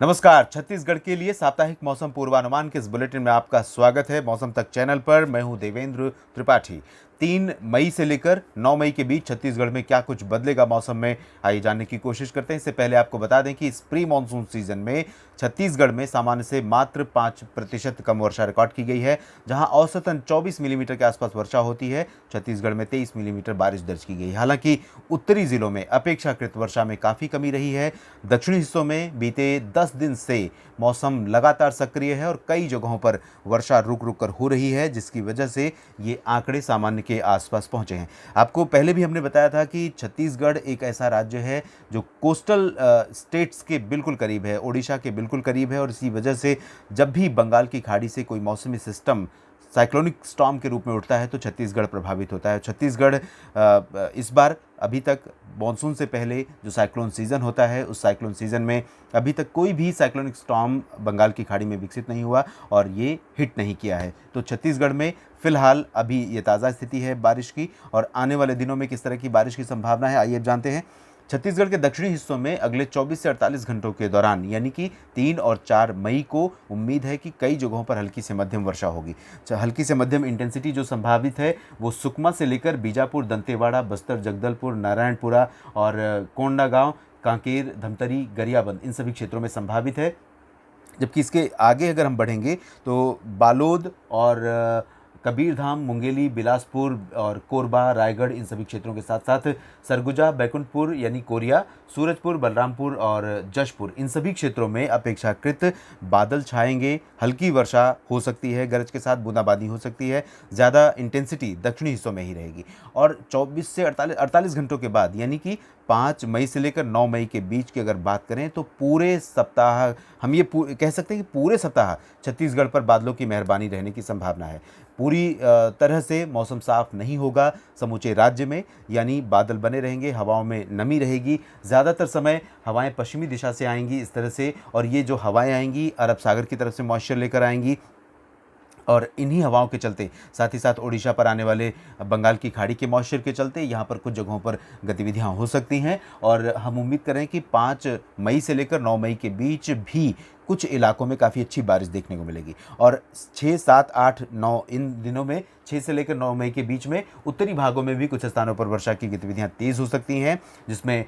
नमस्कार। छत्तीसगढ़ के लिए साप्ताहिक मौसम पूर्वानुमान के इस बुलेटिन में आपका स्वागत है। मौसम तक चैनल पर मैं हूं देवेंद्र त्रिपाठी। 3 मई से लेकर 9 मई के बीच छत्तीसगढ़ में क्या कुछ बदलेगा मौसम में, आइए जानने की कोशिश करते हैं। इससे पहले आपको बता दें कि इस प्री मानसून सीजन में छत्तीसगढ़ में सामान्य से मात्र 5% कम वर्षा रिकॉर्ड की गई है। जहां औसतन 24 मिलीमीटर के आसपास वर्षा होती है, छत्तीसगढ़ में 23 मिलीमीटर बारिश दर्ज की गई। हालांकि उत्तरी जिलों में अपेक्षाकृत वर्षा में काफ़ी कमी रही है। दक्षिणी हिस्सों में बीते 10 दिन से मौसम लगातार सक्रिय है और कई जगहों पर वर्षा रुक रुक कर हो रही है, जिसकी वजह से ये आंकड़े सामान्य के आसपास पहुंचे हैं। आपको पहले भी हमने बताया था कि छत्तीसगढ़ एक ऐसा राज्य है जो कोस्टल स्टेट्स के बिल्कुल करीब है, ओडिशा के बिल्कुल करीब है, और इसी वजह से जब भी बंगाल की खाड़ी से कोई मौसमी सिस्टम साइक्लोनिक स्टॉर्म के रूप में उठता है तो छत्तीसगढ़ प्रभावित होता है। छत्तीसगढ़ इस बार अभी तक मानसून से पहले जो साइक्लोन सीज़न होता है, उस साइक्लोन सीज़न में अभी तक कोई भी साइक्लोनिक स्टॉर्म बंगाल की खाड़ी में विकसित नहीं हुआ और ये हिट नहीं किया है। तो छत्तीसगढ़ में फ़िलहाल अभी ये ताज़ा स्थिति है बारिश की, और आने वाले दिनों में किस तरह की बारिश की संभावना है, आइए अब जानते हैं। छत्तीसगढ़ के दक्षिणी हिस्सों में अगले 24 से 48 घंटों के दौरान यानी कि 3 और 4 मई को उम्मीद है कि कई जगहों पर हल्की से मध्यम वर्षा होगी। हल्की से मध्यम इंटेंसिटी जो संभावित है वो सुकमा से लेकर बीजापुर, दंतेवाड़ा, बस्तर, जगदलपुर, नारायणपुरा और कोंडागांव, कांकेर, धमतरी, गरियाबंद, इन सभी क्षेत्रों में संभावित है। जबकि इसके आगे अगर हम बढ़ेंगे तो बालोद और कबीरधाम, मुंगेली, बिलासपुर और कोरबा, रायगढ़, इन सभी क्षेत्रों के साथ साथ सरगुजा, बैकुंठपुर यानी कोरिया, सूरजपुर, बलरामपुर और जशपुर, इन सभी क्षेत्रों में अपेक्षाकृत बादल छाएंगे। हल्की वर्षा हो सकती है, गरज के साथ बूंदाबांदी हो सकती है। ज़्यादा इंटेंसिटी दक्षिणी हिस्सों में ही रहेगी। और 24 से 48 घंटों के बाद यानी कि 5 मई से लेकर 9 मई के बीच की अगर बात करें तो पूरे सप्ताह हम ये कह सकते हैं कि पूरे सप्ताह छत्तीसगढ़ पर बादलों की मेहरबानी रहने की संभावना है। पूरी तरह से मौसम साफ नहीं होगा समूचे राज्य में, यानी बादल बने रहेंगे, हवाओं में नमी रहेगी। ज़्यादातर समय हवाएं पश्चिमी दिशा से आएंगी इस तरह से, और ये जो हवाएं आएंगी अरब सागर की तरफ से मॉइस्चर लेकर आएंगी, और इन्हीं हवाओं के चलते साथ ही साथ ओडिशा पर आने वाले बंगाल की खाड़ी के मॉइस्चर के चलते यहाँ पर कुछ जगहों पर गतिविधियाँ हो सकती हैं। और हम उम्मीद करें कि 5 मई से लेकर 9 मई के बीच भी कुछ इलाकों में काफ़ी अच्छी बारिश देखने को मिलेगी। और 6, 7, 8, 9 इन दिनों में 6 से लेकर 9 मई के बीच में उत्तरी भागों में भी कुछ स्थानों पर वर्षा की गतिविधियाँ तेज़ हो सकती हैं, जिसमें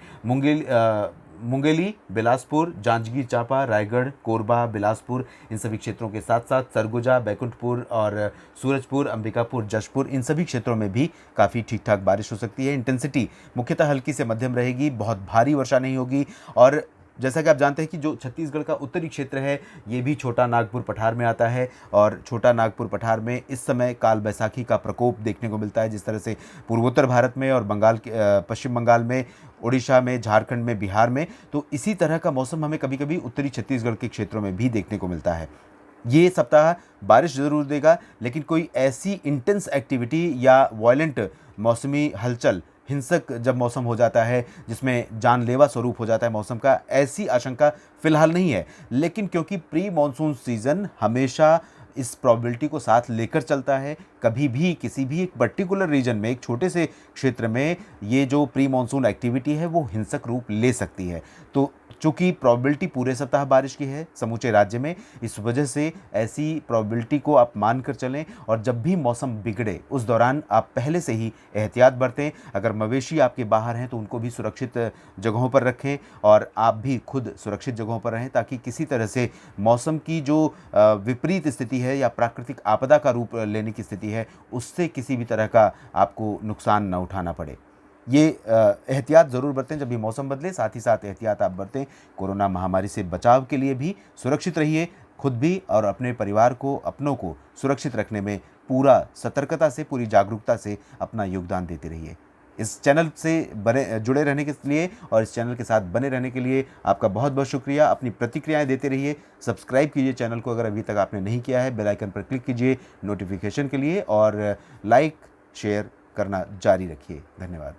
मुंगेली, बिलासपुर, जांजगीर चांपा, रायगढ़, कोरबा, बिलासपुर, इन सभी क्षेत्रों के साथ साथ सरगुजा, बैकुंठपुर और सूरजपुर, अंबिकापुर, जशपुर, इन सभी क्षेत्रों में भी काफ़ी ठीक ठाक बारिश हो सकती है। इंटेंसिटी मुख्यतः हल्की से मध्यम रहेगी, बहुत भारी वर्षा नहीं होगी। और जैसा कि आप जानते हैं कि जो छत्तीसगढ़ का उत्तरी क्षेत्र है ये भी छोटा नागपुर पठार में आता है, और छोटा नागपुर पठार में इस समय काल बैसाखी का प्रकोप देखने को मिलता है। जिस तरह से पूर्वोत्तर भारत में और बंगाल के पश्चिम बंगाल में, उड़ीसा में, झारखंड में, बिहार में, तो इसी तरह का मौसम हमें कभी कभी उत्तरी छत्तीसगढ़ के क्षेत्रों में भी देखने को मिलता है। ये सप्ताह बारिश ज़रूर देगा, लेकिन कोई ऐसी इंटेंस एक्टिविटी या वायलेंट मौसमी हलचल, हिंसक जब मौसम हो जाता है जिसमें जानलेवा स्वरूप हो जाता है मौसम का, ऐसी आशंका फ़िलहाल नहीं है। लेकिन क्योंकि प्री मॉनसून सीज़न हमेशा इस प्रॉबिलिटी को साथ लेकर चलता है, कभी भी किसी भी एक पर्टिकुलर रीजन में, एक छोटे से क्षेत्र में ये जो प्री मॉनसून एक्टिविटी है वो हिंसक रूप ले सकती है। तो चूँकि प्रॉबिलिटी पूरे सप्ताह बारिश की है समूचे राज्य में, इस वजह से ऐसी प्रॉबिलिटी को आप मान कर चलें, और जब भी मौसम बिगड़े उस दौरान आप पहले से ही एहतियात बरतें। अगर मवेशी आपके बाहर हैं तो उनको भी सुरक्षित जगहों पर रखें, और आप भी खुद सुरक्षित जगहों पर रहें, ताकि किसी तरह से मौसम की जो विपरीत स्थिति है या प्राकृतिक आपदा का रूप लेने की स्थिति है, उससे किसी भी तरह का आपको नुकसान न उठाना पड़े। ये एहतियात ज़रूर बरतें जब भी मौसम बदले, साथ ही साथ एहतियात आप बरतें कोरोना महामारी से बचाव के लिए भी। सुरक्षित रहिए, खुद भी और अपने परिवार को, अपनों को सुरक्षित रखने में पूरा सतर्कता से, पूरी जागरूकता से अपना योगदान देते रहिए। इस चैनल से जुड़े रहने के लिए और इस चैनल के साथ बने रहने के लिए आपका बहुत बहुत शुक्रिया। अपनी प्रतिक्रियाएं देते रहिए, सब्सक्राइब कीजिए चैनल को अगर अभी तक आपने नहीं किया है, बेल आइकन पर क्लिक कीजिए नोटिफिकेशन के लिए, और लाइक शेयर करना जारी रखिए। धन्यवाद।